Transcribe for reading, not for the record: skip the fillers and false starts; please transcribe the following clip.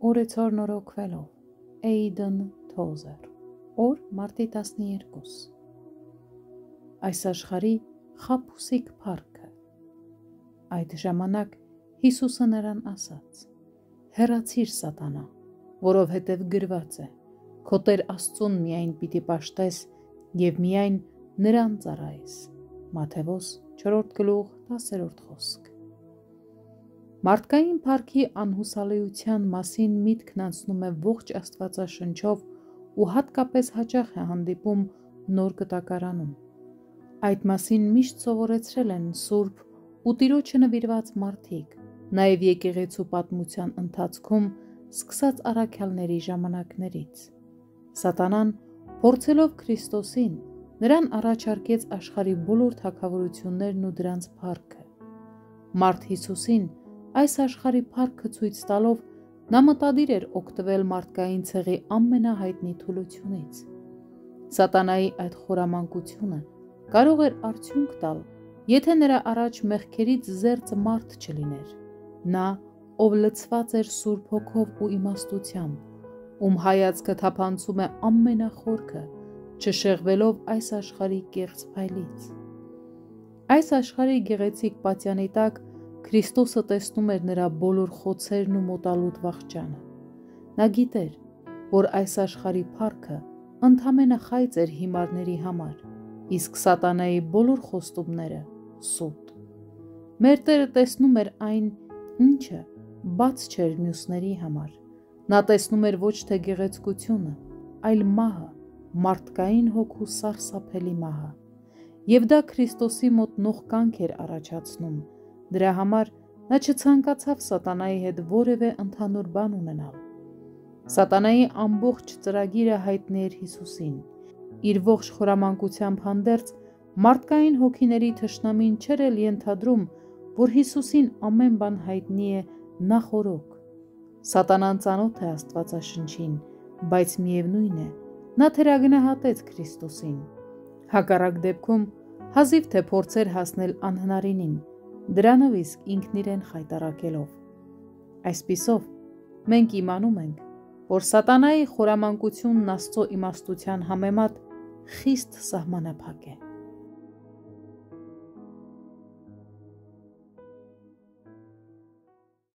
Օրեցօր նորոգվելով Էյդեն Թոզեր Օր մարտի 12 Այս աշխարհի խաբուսիկ փառքը Այդ ժամանակ Հիսուսը նրան ասաց. Հեռացիր սատանա, որովհետև գրված է. քո Տեր Աստծուն միայն պիտի պաշտես և միայն նրան ծառայես։ Մատթեոս 4:10 խոսք։ Մարդկային փառքի անհուսալիության մասին միտքն անցնում է ողջ Աստվածաշնչով ու հատկապես հաճախ է հանդիպում Նոր Կտակարանում։ Այդ մասին միշտ սովորեցրել են Սուրբ ու Տիրոջը նվիրված մարդիկ, նաև եկեղեցու պատմության ընթացքում սկսած առաքյալների ժամանակներից։ Սատանան, փորձելով Քրիստոսին, նրան առաջարկեց աշխարհի բոլոր թագավորություններն ու դրանց փառքը։ Մարդ Հիսուսին այս աշխարհի փառքը ցույց տալով նա մտադիր էր օգտվել մարդկային ցեղի ամենահայտնի թուլությունից։ Սատանայի այդ խորամանկությունը կարող էր արդյունք տալ, եթե նրա առաջ մեղքերից զերծ մարդ չլիներ, նա, ով լցված էր Սուրբ Հոգով ու իմաստությամբ, ում հայացքը թափանցում է ամենախորքը, չշեղվելով այս աշխարհի կեղծ փայլից։ Այս աշխարհի գեղեցիկ պատյանի տակ Քրիստոսը տեսնում էր նրա բոլոր խոցերն ու մոտալուտ վախճանը։ Նա գիտեր, որ այս աշխարհի փառքը ընդամենը խայծ էր հիմարների համար, իսկ սատանայի բոլոր խոստումները սուտ։ Մեր Տերը տեսնում էր այն, ինչը բաց չէր մյուսների համար։ Նա տեսնում էր ոչ թե գեղեցկությունը, այլ մահը, մարդկային հոգու սարսափելի մահը։ Եվ դա Քրիստոսի մոտ նողկանք էր առաջացնում։ Դրա համար նա չցանկացավ սատանայի հետ որևէ ընդհանուր բան ունենալ։ Սատանայի ամբողջ ծրագիրը հայտնի էր Հիսուսին։ Իր ողջ խորամանկությամբ հանդերձ մարդկային հոգիների թշնամին չէր էլ ենթադրում, որ Հիսուսին ամեն բան հայտնի է նախօրոք։ Սատանան ծանոթ է Աստվածաշնչին, բայց միևնույն է, նա թերագնահատեց Քրիստոսին։ Հակառակ դեպքում հազիվ թե փորձեր հասնել անհնարինին, դրանով իսկ ինքն իրեն խայտառակելով։ Այսպիսով, մենք իմանում ենք, որ սատանայի խորամանկությունն Աստծո իմաստության համեմատ խիստ սահմանափակ է։